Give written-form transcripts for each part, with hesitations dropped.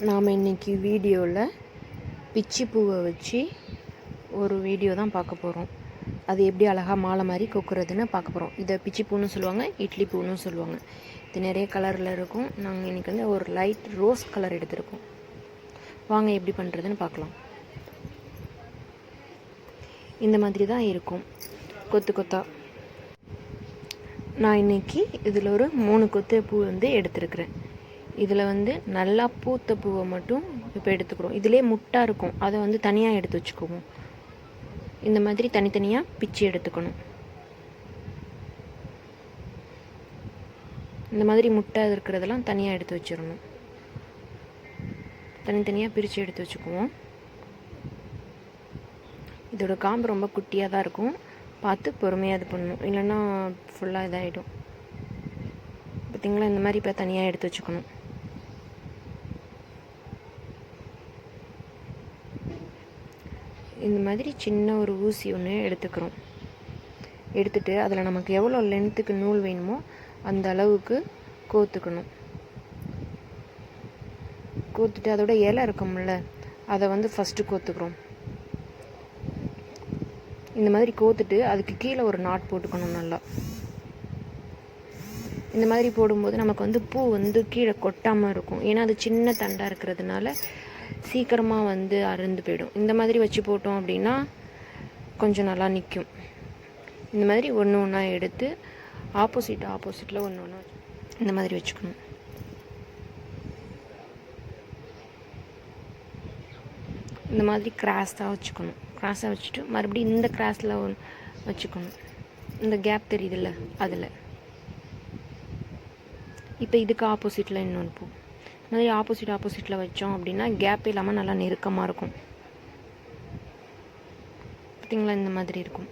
நாம் இன்றைக்கி வீடியோவில் பிச்சி பூவை வச்சு ஒரு வீடியோ தான் பார்க்க போகிறோம். அது எப்படி அழகாக மாலை மாதிரி கொக்குறதுன்னு பார்க்க போகிறோம். இதை பிச்சி பூன்னு சொல்லுவாங்க, இட்லி பூன்னு சொல்லுவாங்க. இது நிறைய கலரில் இருக்கும். நாங்கள் இன்றைக்கி வந்து ஒரு லைட் ரோஸ் கலர் எடுத்துருக்கோம். வாங்க எப்படி பண்ணுறதுன்னு பார்க்கலாம். இந்த மாதிரி தான் இருக்கும், கொத்து கொத்தா. நான் இன்றைக்கி இதில் ஒரு 3 கொத்து பூ வந்து எடுத்துருக்குறேன். இதில் வந்து நல்லா பூத்த பூவை மட்டும் இப்போ எடுத்துக்கிறோம். இதிலே முட்டை இருக்கும், அதை வந்து தனியாக எடுத்து வச்சுக்குவோம். இந்த மாதிரி தனித்தனியாக பிச்சு எடுத்துக்கணும். இந்த மாதிரி முட்டை இருக்கிறதெல்லாம் தனியாக எடுத்து வச்சிடணும். தனித்தனியாக பிரித்து எடுத்து வச்சுக்குவோம். இதோட காம்பு ரொம்ப குட்டியாக தான் இருக்கும், பார்த்து பொறுமையாக இது பண்ணணும், இல்லைன்னா ஃபுல்லாக இதாகிடும். பார்த்திங்களா, இந்த மாதிரி இப்போ தனியாக எடுத்து வச்சுக்கணும். இந்த மாதிரி சின்ன ஒரு ஊசி ஒன்று எடுத்துக்கிறோம். எடுத்துகிட்டு அதில் நமக்கு எவ்வளோ லென்த்துக்கு நூல் வேணுமோ அந்த அளவுக்கு கோத்துக்கணும். கோத்துட்டு அதோட இலை இருக்கும்ல, அதை வந்து ஃபஸ்ட்டு கோத்துக்கிறோம். இந்த மாதிரி கோத்துட்டு அதுக்கு கீழே ஒரு நாட் போட்டுக்கணும் நல்லா. இந்த மாதிரி போடும்போது நமக்கு வந்து பூ வந்து கீழே கொட்டாமல் இருக்கும். ஏன்னா அது சின்ன தண்டாக இருக்கிறதுனால சீக்கிரமாக வந்து அறுந்து போயிடும். இந்த மாதிரி வச்சு போட்டோம் அப்படின்னா கொஞ்சம் நல்லா நிற்கும். இந்த மாதிரி ஒன்று ஒன்றா எடுத்து ஆப்போசிட்டில் ஒன்று ஒன்றா இந்த மாதிரி வச்சுக்கணும். இந்த மாதிரி கிராஸாக வச்சுக்கணும். கிராஸாக வச்சுட்டு மறுபடியும் இந்த கிராஸில் வச்சுக்கணும். இந்த கேப் தெரியுதுல்ல, அதில் இப்போ இதுக்கு ஆப்போசிட்டில் இன்னொன்று பூ. இந்த மாதிரி ஆப்போசிட்டில் வச்சோம் அப்படின்னா கேப் இல்லாமல் நல்லா நெருக்கமாக இருக்கும். பார்த்திங்களா, இந்த மாதிரி இருக்கும்.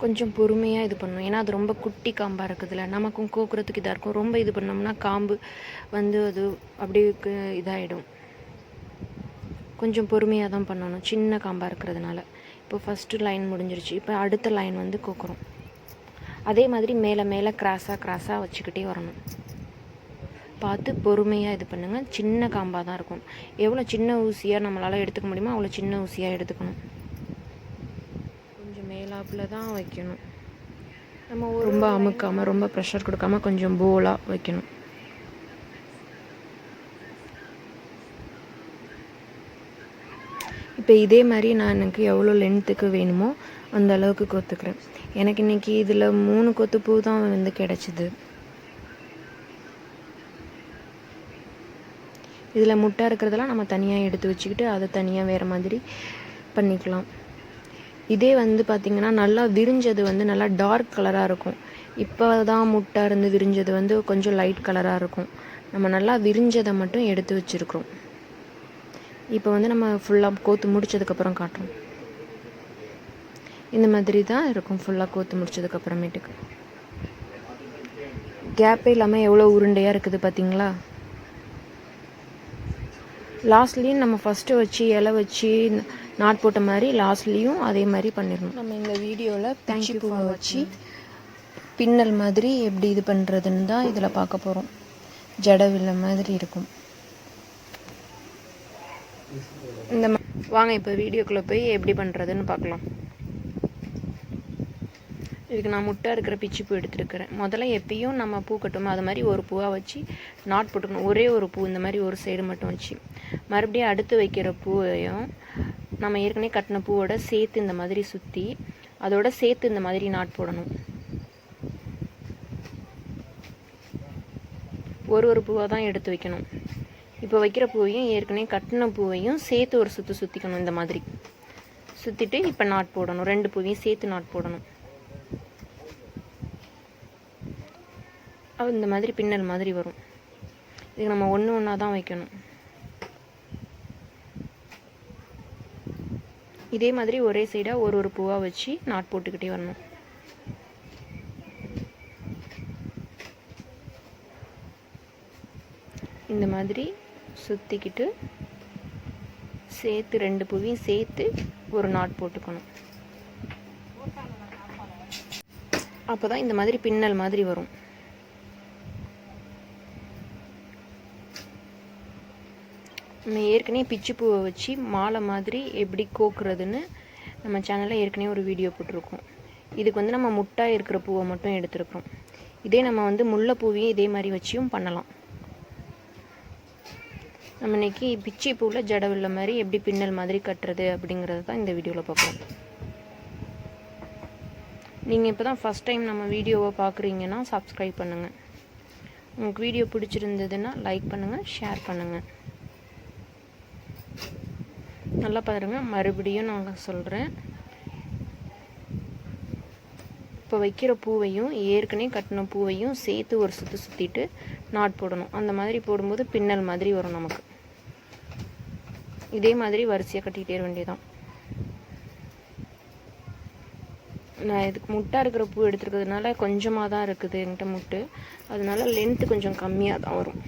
கொஞ்சம் பொறுமையாக இது பண்ணணும். ஏன்னா அது ரொம்ப குட்டி காம்பாக இருக்குதுல்ல, நமக்கும் கோக்குறதுக்கு இதாக இருக்கும். ரொம்ப இது பண்ணோம்னா காம்பு வந்து அது அப்படியே இதாகிடும். கொஞ்சம் பொறுமையாக தான் பண்ணணும், சின்ன காம்பாக இருக்கிறதுனால. இப்போ ஃபஸ்ட்டு லைன் முடிஞ்சிருச்சு. இப்போ அடுத்த லைன் வந்து கோக்குறோம். அதே மாதிரி மேலே கிராஸாக வச்சுக்கிட்டே வரணும். பார்த்து பொறுமையாக இது பண்ணுங்கள். சின்ன காம்பாக தான் இருக்கும். எவ்வளோ சின்ன ஊசியாக நம்மளால் எடுத்துக்க முடியுமோ அவ்வளோ சின்ன ஊசியாக எடுத்துக்கணும். கொஞ்சம் மேலாப்பில் தான் வைக்கணும். நம்ம ரொம்ப அமுக்காமல் ரொம்ப ப்ரெஷர் கொடுக்காமல் கொஞ்சம் போலாக வைக்கணும். இப்போ இதே மாதிரி நான் எனக்கு எவ்வளோ லென்த்துக்கு வேணுமோ அந்த அளவுக்கு கோத்துக்கிறேன். எனக்கு இன்றைக்கி இதில் 3 கொத்து பூ தான் வந்து கிடச்சிது. இதில் முட்டை இருக்கிறதெல்லாம் நம்ம தனியாக எடுத்து வச்சுக்கிட்டு அதை தனியாக வேறு மாதிரி பண்ணிக்கலாம். இதே வந்து பார்த்திங்கன்னா நல்லா விரிஞ்சது வந்து நல்லா டார்க் கலராக இருக்கும். இப்போ தான் முட்டை இருந்து விரிஞ்சது வந்து கொஞ்சம் லைட் கலராக இருக்கும். நம்ம நல்லா விரிஞ்சதை மட்டும் எடுத்து வச்சுருக்கிறோம். இப்போ வந்து நம்ம ஃபுல்லாக கோத்து முடித்ததுக்கப்புறம் காட்டுறோம். இந்த மாதிரி தான் இருக்கும் ஃபுல்லாக கோத்து முடித்ததுக்கப்புறமேட்டுக்கு. கேப்பே இல்லாமல் எவ்வளோ உருண்டையாக இருக்குது பார்த்திங்களா. லாஸ்ட்லேயும் நம்ம ஃபஸ்ட்டு வச்சு இலை வச்சு நாட் போட்ட மாதிரி லாஸ்ட்லேயும் அதே மாதிரி பண்ணிடணும். நம்ம இந்த வீடியோவில் தேங்க்யூ பூவை வச்சு பின்னல் மாதிரி எப்படி இது பண்ணுறதுன்னு தான் இதில் பார்க்க போகிறோம். ஜடவில்லை மாதிரி இருக்கும். இந்த வாங்க இப்போ வீடியோக்குள்ளே போய் எப்படி பண்ணுறதுன்னு பார்க்கலாம். இதுக்கு நான் முட்டை இருக்கிற பிச்சி பூ எடுத்துருக்கிறேன். முதல்ல எப்பயும் நம்ம பூ கட்டுமோ அது மாதிரி ஒரு பூவாக வச்சு நாட் போட்டுக்கணும். ஒரே ஒரு பூ இந்த மாதிரி ஒரு சைடு மட்டும் வச்சு மறுபடியும் அடுத்து வைக்கிற பூவையும் நம்ம ஏற்கனவே கட்டின பூவோட சேர்த்து இந்த மாதிரி சுற்றி அதோட சேர்த்து இந்த மாதிரி நாட் போடணும். ஒரு பூவாக தான் எடுத்து வைக்கணும். இப்போ வைக்கிற பூவையும் ஏற்கனவே கட்டின பூவையும் சேர்த்து ஒரு சுற்றிக்கணும். இந்த மாதிரி சுற்றிட்டு இப்போ நாட் போடணும். 2 பூவையும் சேர்த்து நாட் போடணும். இந்த மாதிரி பின்னல் மாதிரி வரும். இதுக்கு நம்ம ஒன்றா தான் வைக்கணும். இதே மாதிரி ஒரே சைடாக ஒரு பூவாக வச்சு நாட் போட்டுக்கிட்டே வரணும். இந்த மாதிரி சுற்றிக்கிட்டு சேர்த்து 2 பூவையும் சேர்த்து ஒரு நாட் போட்டுக்கணும். அப்போ தான் இந்த மாதிரி பின்னல் மாதிரி வரும். நம்ம ஏற்கனவே பிச்சி பூவை வச்சு மாலை மாதிரி எப்படி கோக்குறதுன்னு நம்ம சேனலில் ஏற்கனவே ஒரு வீடியோ போட்டிருக்கோம். இதுக்கு வந்து நம்ம முட்டாக இருக்கிற பூவை மட்டும் எடுத்துருக்குறோம். இதே நம்ம வந்து முல்லைப்பூவையும் இதே மாதிரி வச்சியும் பண்ணலாம். நம்ம இன்றைக்கி பிச்சி பூவில் ஜடவில்லை மாதிரி எப்படி பின்னல் மாதிரி கட்டுறது அப்படிங்கிறது தான் இந்த வீடியோவில் பார்ப்போம். நீங்கள் இப்போ தான் ஃபஸ்ட் டைம் நம்ம வீடியோவை பார்க்குறீங்கன்னா சப்ஸ்கிரைப் பண்ணுங்கள். உங்களுக்கு வீடியோ பிடிச்சிருந்ததுன்னா லைக் பண்ணுங்கள், ஷேர் பண்ணுங்கள். நல்லா பாருங்கள், மறுபடியும் நான் சொல்கிறேன். இப்போ வைக்கிற பூவையும் ஏற்கனவே கட்டின பூவையும் சேர்த்து ஒரு சுற்றிட்டு நாட் போடணும். அந்த மாதிரி போடும்போது பின்னல் மாதிரி வரும் நமக்கு. இதே மாதிரி வரிசையாக கட்டிகிட்டே வேண்டியதான். நான் இதுக்கு முட்டாக இருக்கிற பூ எடுத்துருக்கிறதுனால கொஞ்சமாக தான் இருக்குது என்கிட்ட முட்டு. அதனால லென்த்து கொஞ்சம் கம்மியாக தான் வரும்.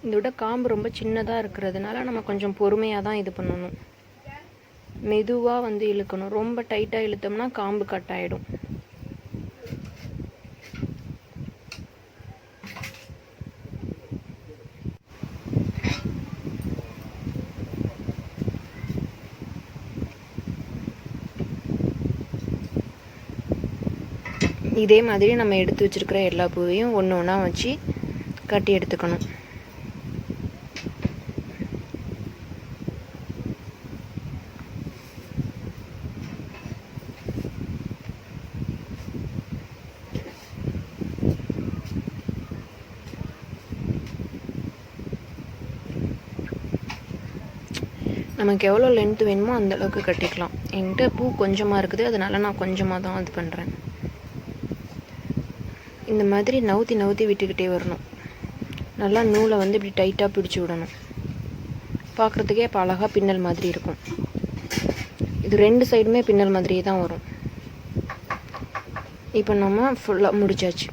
இதோட காம்பு ரொம்ப சின்னதாக இருக்கிறதுனால நம்ம கொஞ்சம் பொறுமையாக தான் இது பண்ணணும். மெதுவாக வந்து இழுக்கணும். ரொம்ப டைட்டாக இழுத்தோம்னா காம்பு கட் ஆகிடும். இதே மாதிரி நம்ம எடுத்து வச்சுருக்கிற எல்லா பூவையும் ஒன்று ஒன்றா வச்சு கட்டி எடுத்துக்கணும். நமக்கு எவ்வளோ லென்த்து வேணுமோ அந்தளவுக்கு கட்டிக்கலாம். என்கிட்ட பூ கொஞ்சமாக இருக்குது, அதனால் நான் கொஞ்சமாக தான் இது பண்ணுறேன். இந்த மாதிரி நவுத்தி விட்டுக்கிட்டே வரணும். நல்லா நூலை வந்து இப்படி டைட்டாக பிடிச்சி விடணும். பார்க்குறதுக்கே இப்போ அழகாக பின்னல் மாதிரி இருக்கும். இது 2 சைடுமே பின்னல் மாதிரியே தான் வரும். இப்போ நம்ம ஃபுல்லாக முடிச்சாச்சு.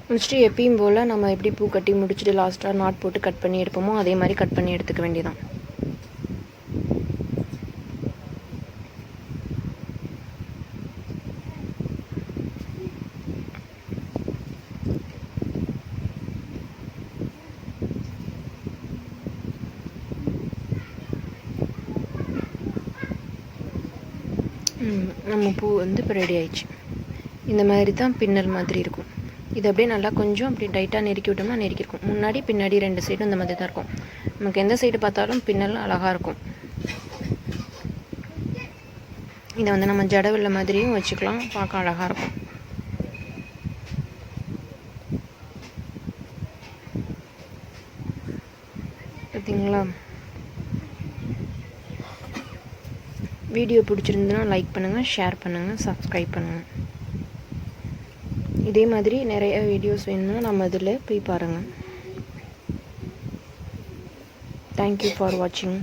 முடிச்சுட்டு எப்பயும் போல் நம்ம எப்படி பூ கட்டி முடிச்சுட்டு லாஸ்ட்டாக நாட் போட்டு கட் பண்ணி எடுப்போமோ அதே மாதிரி கட் பண்ணி எடுத்துக்க வேண்டியதான். நம்ம பூ வந்து இப்போ ரெடி ஆயிடுச்சு. இந்த மாதிரி தான் பின்னல் மாதிரி இருக்கும். இது அப்படியே நல்லா கொஞ்சம் அப்படி டைட்டாக நெருக்கி விட்டோம்னா நெருக்கிருக்கும். முன்னாடி பின்னாடி 2 சைடும் இந்த மாதிரி தான் இருக்கும். நமக்கு எந்த சைடு பார்த்தாலும் பின்னல் அழகாக இருக்கும். இதை வந்து நம்ம ஜடவில்லை மாதிரியும் வச்சுக்கலாம், பார்க்க அழகாக இருக்கும். பார்த்தீங்களா? வீடியோ பிடிச்சிருந்துன்னா லைக் பண்ணுங்கள், ஷேர் பண்ணுங்கள், சப்ஸ்கிரைப் பண்ணுங்கள். இதே மாதிரி நிறைய வீடியோஸ் வேணும்னா நம்ம இதில் போய் பாருங்கள். தேங்க்யூ ஃபார் வாட்சிங்.